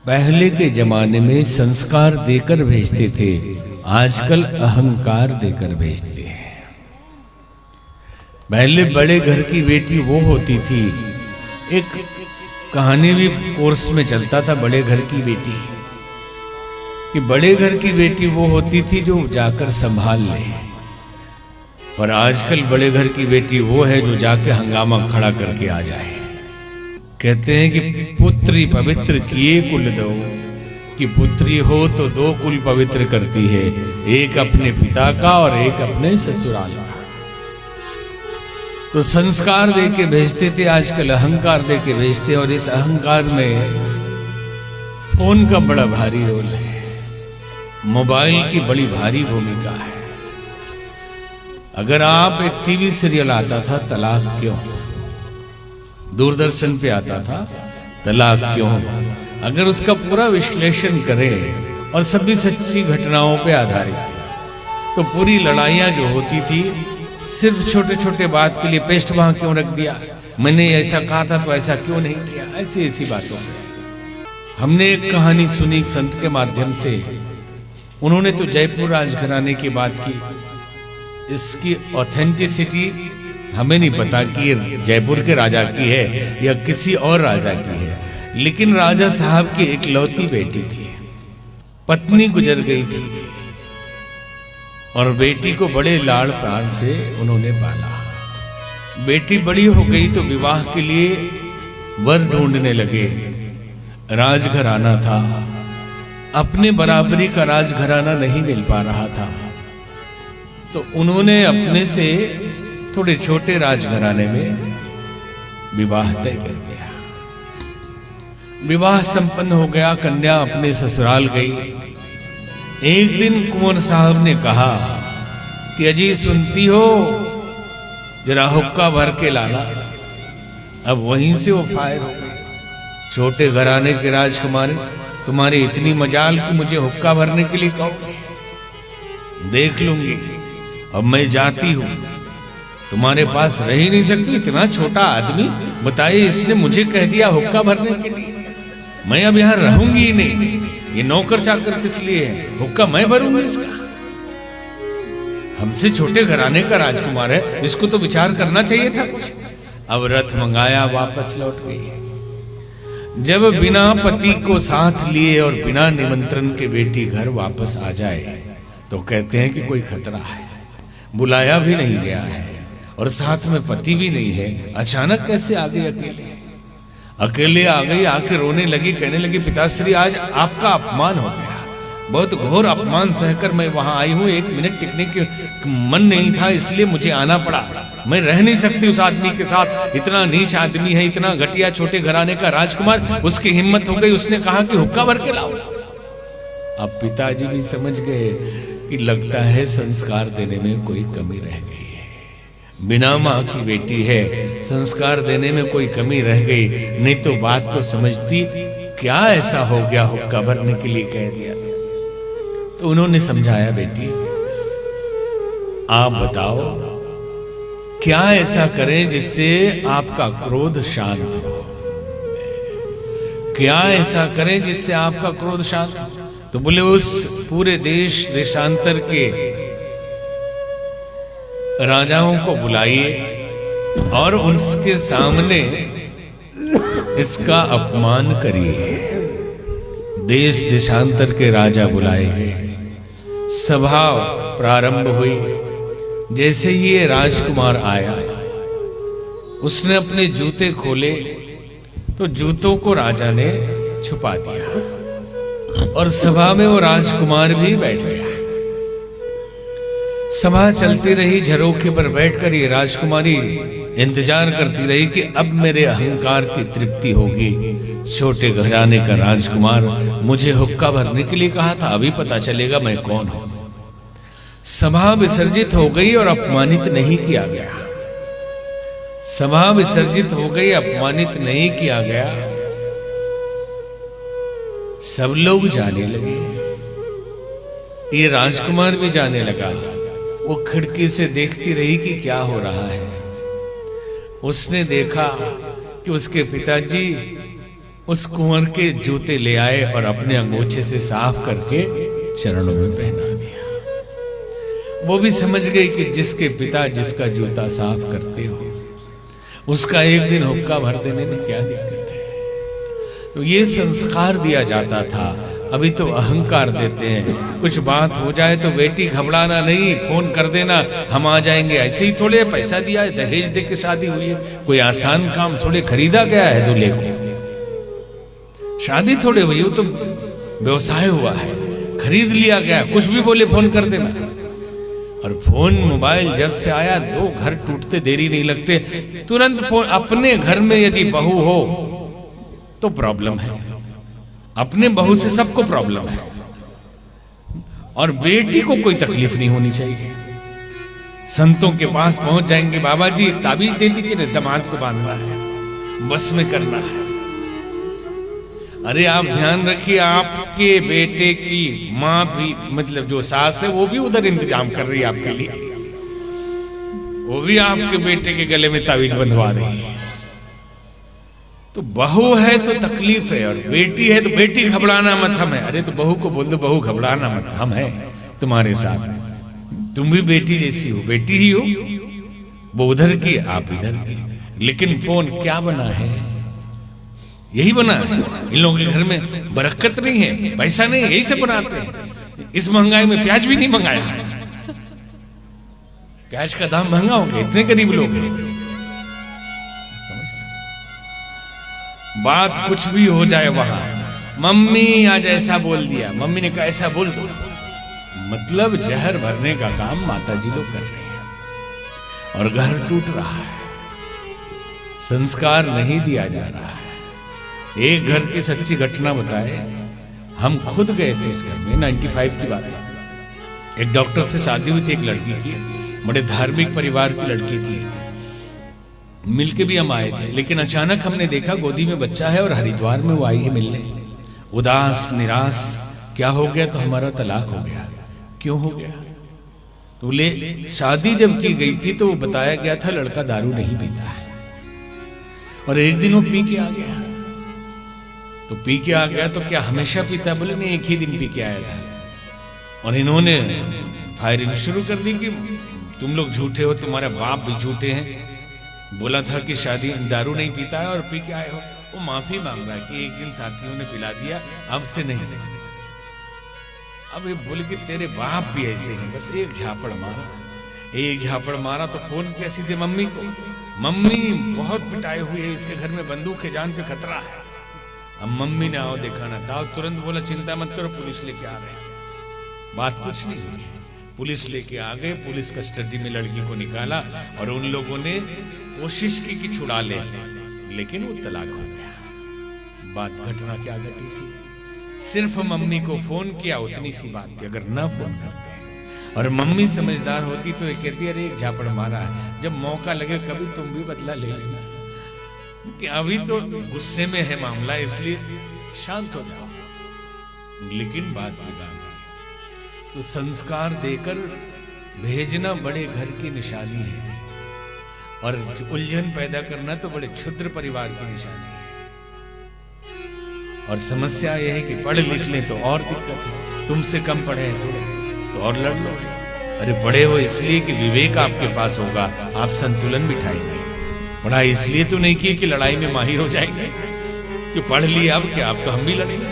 पहले के जमाने में संस्कार देकर भेजते थे, आजकल अहंकार देकर भेजते हैं। पहले बड़े घर की बेटी वो होती थी, एक कहानी भी कोर्स में चलता था बड़े घर की बेटी, कि बड़े घर की बेटी वो होती थी जो जाकर संभाल ले, और आजकल बड़े घर की बेटी वो है जो जाके हंगामा खड़ा करके आ जाए। कहते हैं कि पुत्री पवित्र किए कुल दो, कि पुत्री हो तो दो कुल पवित्र करती है, एक अपने पिता का और एक अपने ससुराल का। तो संस्कार दे के भेजते थे, आजकल अहंकार दे के भेजते, और इस अहंकार में फोन का बड़ा भारी रोल है, मोबाइल की बड़ी भारी भूमिका है। अगर आप एक टीवी सीरियल आता था तलाक क्यों, दूरदर्शन पे आता था तलाक क्यों, अगर उसका पूरा विश्लेषण करें और सभी सच्ची घटनाओं पे आधारित है, तो पूरी लड़ाइयां जो होती थी सिर्फ छोटे छोटे बात के लिए, पेस्ट वहां क्यों रख दिया, मैंने ऐसा कहा था तो ऐसा क्यों नहीं किया, ऐसी ऐसी बातों में। हमने एक कहानी सुनी एक संत के माध्यम से, उन्होंने तो जयपुर राजघराने की बात की। इसकी ऑथेंटिसिटी हमें नहीं पता कि जयपुर के राजा की है या किसी और राजा की है, लेकिन राजा साहब की इकलौती बेटी थी, पत्नी गुजर गई थी, और बेटी को बड़े लाड़ प्यार से उन्होंने पाला। बेटी बड़ी हो गई तो विवाह के लिए वर ढूंढने लगे। राजघराना था, अपने बराबरी का राजघराना नहीं मिल पा रहा था, तो उन्होंने अपने से थोड़े छोटे राजघराने में विवाह तय कर दिया। विवाह संपन्न हो गया, कन्या अपने ससुराल गई। एक दिन कुंवर साहब ने कहा कि अजी सुनती हो, जरा हुक्का भर के लाना। अब वहीं से वो फायर हो गई, छोटे घराने के राजकुमारी, तुम्हारी इतनी मजाल कि मुझे हुक्का भरने के लिए कहो, देख लूंगी, अब मैं जाती हूं, तुम्हारे पास रह ही नहीं सकती, इतना छोटा आदमी, बताइए इसने मुझे कह दिया हुक्का भरने के लिए, मैं अब यहां रहूंगी ही नहीं, ये नौकर चाकर किस लिए है, हुक्का मैं भरूंगी इसका, हमसे छोटे घराने का राजकुमार है, इसको तो विचार करना चाहिए था कुछ। अब रथ मंगाया, वापस लौट गई। जब बिना पति को साथ लिए और बिना निमंत्रण के बेटी घर वापस आ जाए तो कहते हैं कि कोई खतरा है, बुलाया भी नहीं गया है और साथ में पति भी नहीं है, अचानक कैसे आ गई अकेले। अकेले आ गई, आके रोने लगी, कहने लगी पिताश्री आज आपका अपमान हो गया, बहुत घोर अपमान सहकर मैं वहां आई हूं, एक मिनट टिकने के मन नहीं था इसलिए मुझे आना पड़ा, मैं रह नहीं सकती उस आदमी के साथ, इतना नीच आदमी है, इतना घटिया छोटे घराने का राजकुमार। उसकी हिम्मत हो गई, उसने कहा कि हुक्का भर के लाओ। अब पिताजी भी समझ गए कि लगता है संस्कार देने में कोई कमी रह गई है, बिना माँ की बेटी है, संस्कार देने में कोई कमी रह गई, नहीं तो बात तो समझती, क्या ऐसा हो गया हुक्का भरने के लिए कह दिया। तो उन्होंने समझाया, बेटी आप बताओ क्या ऐसा करें जिससे आपका क्रोध शांत हो, क्या ऐसा करें जिससे आपका क्रोध शांत हो। तो बोले उस पूरे देश देशांतर के राजाओं को बुलाइए और उनके सामने इसका अपमान करिए। देश देशांतर के राजा बुलाए गए, सभा प्रारंभ हुई। जैसे ही ये राजकुमार आया, उसने अपने जूते खोले तो जूतों को राजा ने छुपा दिया और सभा में वो राजकुमार भी बैठ गया। सभा चलती रही, झरोखे पर बैठकर ये राजकुमारी इंतजार करती रही कि अब मेरे अहंकार की तृप्ति होगी। छोटे घराने का राजकुमार मुझे हुक्का भरने के लिए कहा था, अभी पता चलेगा मैं कौन हूं। सभा विसर्जित हो गई और अपमानित नहीं किया गया। सभा विसर्जित हो गई, अपमानित नहीं किया गया। सब लोग जाने लगे, ये राजकुमार भी जाने लगा। वो खिड़की से देखती रही कि क्या हो रहा है। उसने देखा कि उसके पिताजी उस कुंवर के जूते ले आए और अपने अंगूछे से साफ करके चरणों में पहना दिया। वो भी समझ गई कि जिसके पिता जिसका जूता साफ करते हो, उसका एक दिन हुक्का भर देने में क्या दिक्कत है। तो ये संस्कार दिया जाता था। अभी तो अहंकार देते हैं, कुछ बात हो जाए तो बेटी घबराना नहीं, फोन कर देना, हम आ जाएंगे। ऐसे ही थोड़े पैसा दिया है, दहेज दे के शादी हुई है, कोई आसान काम थोड़े, खरीदा गया है दूल्हे को, शादी थोड़े हुई, वो तो व्यवसाय हुआ है, खरीद लिया गया। कुछ भी बोले फोन कर देना। और फोन मोबाइल जब से आया, दो घर टूटते देरी नहीं लगते, तुरंत फोन। अपने घर में यदि बहू हो तो प्रॉब्लम है, अपने बहू से सबको प्रॉब्लम है, और बेटी को कोई तकलीफ नहीं होनी चाहिए। संतों के पास पहुंच जाएंगे, बाबा जी एक ताबीज दे दीजिए, दामाद को बांधना है, बस में करना है। अरे आप ध्यान रखिए, आपके बेटे की माँ भी, मतलब जो सास है, वो भी उधर इंतजाम कर रही है आपके लिए, वो भी आपके बेटे के गले में ताबीज बंधवा रही है। तो बहू है तो तकलीफ है, और बेटी है तो बेटी घबराना मत, हम है। अरे तो बहू को बोल दो, बहू घबराना मत, हम है तुम्हारे साथ, तुम भी बेटी जैसी हो, बेटी ही हो, वो उधर की आप इधर की। लेकिन फोन क्या बना है, यही बना है। इन लोगों के घर में बरकत नहीं है, पैसा नहीं, यही से बनाते हैं। इस महंगाई में प्याज भी नहीं मंगाया, प्याज का दाम महंगा हो गया, इतने गरीब लोग हैं। बात कुछ भी हो जाए वहां, मम्मी आज ऐसा बोल दिया, मम्मी ने कहा ऐसा बोल दो, मतलब जहर भरने का काम माता जी लोग कर रहे हैं, और घर टूट रहा है, संस्कार नहीं दिया जा रहा है। एक घर की सच्ची घटना बताए, हम खुद गए थे इस घर में, 95 की बात है। एक डॉक्टर से शादी हुई थी एक लड़की की, बड़े धार्मिक परिवार की लड़की थी, मिलके भी हम आए थे। लेकिन अचानक हमने देखा गोदी में बच्चा है, और हरिद्वार में वो आई है मिलने, उदास निराश। क्या हो गया? तो हमारा तलाक हो गया। क्यों हो गया? तो ले शादी जब की गई थी तो वो बताया गया था लड़का दारू नहीं पीता है, और एक दिन वो पी के आ गया। तो पी के आ गया तो क्या हमेशा पीता? बोले नहीं, एक ही दिन पी के आया था। और इन्होंने फायरिंग शुरू कर दी कि तुम लोग झूठे हो, तुम्हारे बाप भी झूठे हैं, बोला था कि शादी दारू नहीं पीता है और पी के आए हो। वो माफी मांग रहा है कि एक दिन साथियों ने पिला दिया, अब से नहीं। अब ये बोले कि तेरे बाप भी ऐसे हैं, बस एक झापड़ मारा, एक झापड़ मारा तो फोन किया सीधे मम्मी को, मम्मी बहुत पिटाई हुई है, इसके घर में बंदूक है, जान पे खतरा है। अब मम्मी ने आओ देखा ना था, तुरंत बोला चिंता मत करो, पुलिस लेके आ रहे हैं। बात कुछ नहीं हुई, पुलिस लेके आ गए, पुलिस कस्टडी में लड़की को निकाला, और उन लोगों ने कोशिश की कि छुड़ा ले, लेकिन वो तलाक हो गया। बात घटना क्या घटी थी? सिर्फ मम्मी को फोन किया, उतनी सी बात थी। अगर ना फोन करते और मम्मी समझदार होती तो ये कहती अरे एक झापड़ मारा है, जब मौका लगे कभी तुम भी बदला ले लेना, कि अभी तो गुस्से में है मामला, इसलिए शांत हो जाओ। लेकिन बात बिगाड़ गई। तो संस्कार देकर भेजना बड़े घर की निशानी है, और उलझन पैदा करना तो बड़े क्षुद्र परिवार की निशानी है। और समस्या यह है कि पढ़ लिख ले तो और दिक्कत है, तुमसे कम पढ़े हैं थोड़े तो और लड़ लो। अरे पढ़े हो इसलिए कि विवेक आपके पास होगा, आप संतुलन बिठाएंगे। पढ़ाई इसलिए तो नहीं की कि लड़ाई में माहिर हो जाएंगे, कि पढ़ लिया अब क्या, अब तो हम भी लड़ेंगे।